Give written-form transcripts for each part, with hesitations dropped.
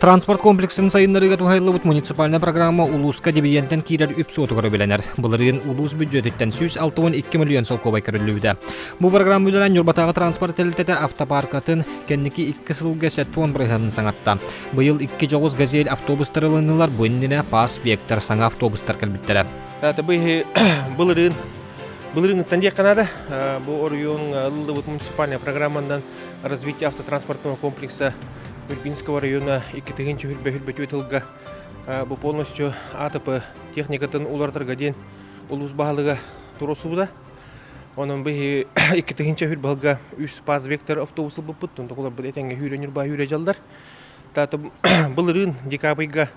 Транспорт комплексин сайынларыга тухайлыбыт муниципальная программа улуска дебиенттен кирер үп сотугары биленер. Буларын улус бюджеттен 162 миллион солкобай көрүлүүдө. Бу программа билен Нурбатагы транспорт элитете автопаркатын кенники 2 сылга сетпон бырыгын саңатта. Быйыл 2 жогуз газель автобустар ылынылар буйнина пас вектор саңа автобустар келбиттере. Ата былырын тандек канада бу орюн лылыбыт муниципальная программадан развитие автотранспортного комплекса Ирбинского района 2-тыгынчы хүрбөтүтылга бу полностью АТП техникатын улартырга ден улус баалыга туросубуда. Онун быйы 2-тыгынчы хүрбалга 3 паз вектор автобусы буппут, токулар бу этеңге хүрөнүр ба хүрө жалдар. Таты былырын декабрьга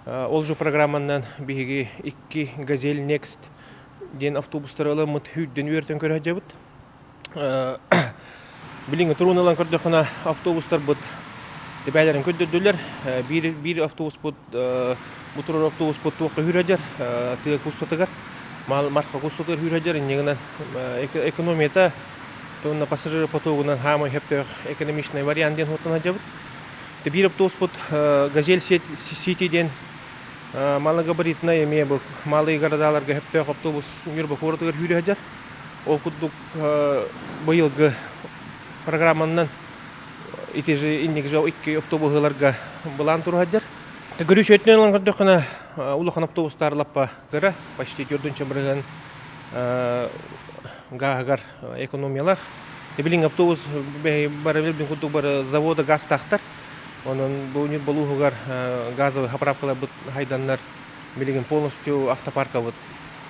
олжу программанан быйыги 2 газель Next ден автобустар аламыт хүрдөн үртөн көрө жабыт. Билинге туруналан көрдөкана автобустар бут Дебелерин көддөдүлөр, бир автобус бут, бутур автобус бут тоқы хүрәдер, тыга кустатыгар, марка кустатыгар хүрәдер, негенен экономията, тонна пассажир потогунан хамы хептер экономичный вариант ден хотына жабыт. Бир автобус бут газель сетиден малогабаритный эме бу малый городаларга хептер автобус мирбы форотыгар хүрәдер. Ол кудук быйылгы программанан ити же инник жау 2 автобустарга булан тургадар. Көрүш өтнөн көрдөкана улахан автобустар лаппа гыра почти 4-нче бирген гагар экономиялах. Билин автобус барабел бин кудук бар завода газ тахтар. Онун буунит болуугар газовый заправкалар бут хайданнар билген полностью автопарка вот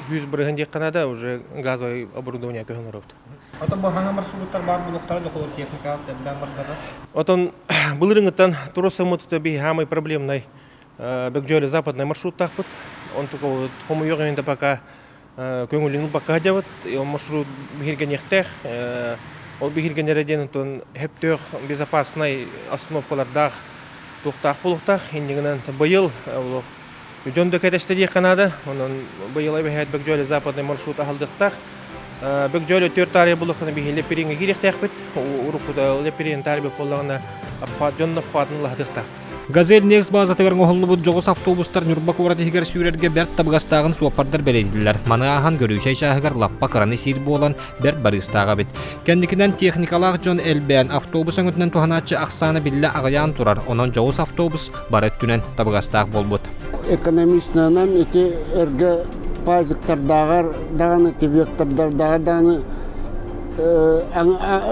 100 бирген дек канада уже газовый оборудование көңөрөт. Отон бу хаңа маршруттар бар булуктар да колор техника да бардара. Отон былырыңыттан туросамытта би хамай проблемный бекжөлө западный маршрут тахпыт. Он только хому йогенде пока көңүлүн пока жабыт. Маршрут бирген яктах, ол бирген жерден тон хептөк безопасный остановкалар дах токтак булуктак. Индигенен быйыл жөндөк эдештери канада. Онун быйыл айбайт бекжөлө западный маршрут алдыктак. Бекжөлө 4 тарih булухны би леперинге киректекпит. Урукуда леперин тарбы коллагына жонно кватын ладыкта. Газель Next базатыгар оңоллубут жогус автобустар Нурбак уратыгар сүйрерге берт табыгастагын суапардар беледилер. Манаахан көрүүчай шагыгар лаппа караны сир болан берт барыстага бит. Кендикинен техникалак жон элбен автобусын өтүнөн туханачы аксаны билле агаян турар. Онон жогус автобус барыттүнөн табыгастак болбут. Экономичнанан эти эрге пазыктардагар даганы вектордардагы даганы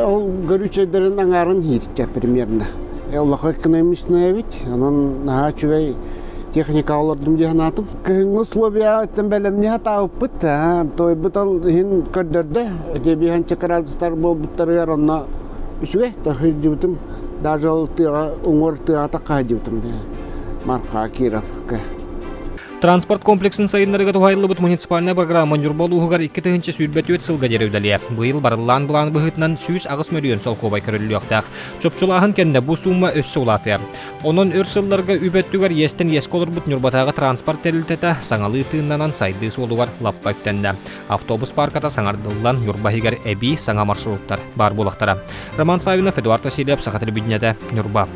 ол көрүүчөйдөрүн аңарын хирче примерно. Аллах экономичная ведь, он начугай техника олордум диханатым. Кыгын условия тем не опыт, то бутал хин көрдөрдө, эдебихан чакарадыстар болбуттарыгар онна үчүгэй тахырдыбытым, даже ол тыга оңор тыга такадыбытым марка Кировка. Транспорт комплексин сайынларыга тухайлыбыт муниципальная программа Нурбалуугар 2-тыгынчы сүрбөтүөт сылга жеревделе. Быйыл барылан булан быхытынан 100 миллион солкобай көрүлүөктак. Чопчулаһын кенде бу сумма өссө улатыр. Онон өр сылларга үбөттүгөр естен есколорбут Нурбатагы транспорт элитете саңалы тыыннанан сайды солугар лаппа өттенде. Автобус парката саңардылдан Нурбахигар эби саңа маршруттар бар булактара. Роман Савинов, Эдуард Васильев, Саха телевидениеде, Нурба.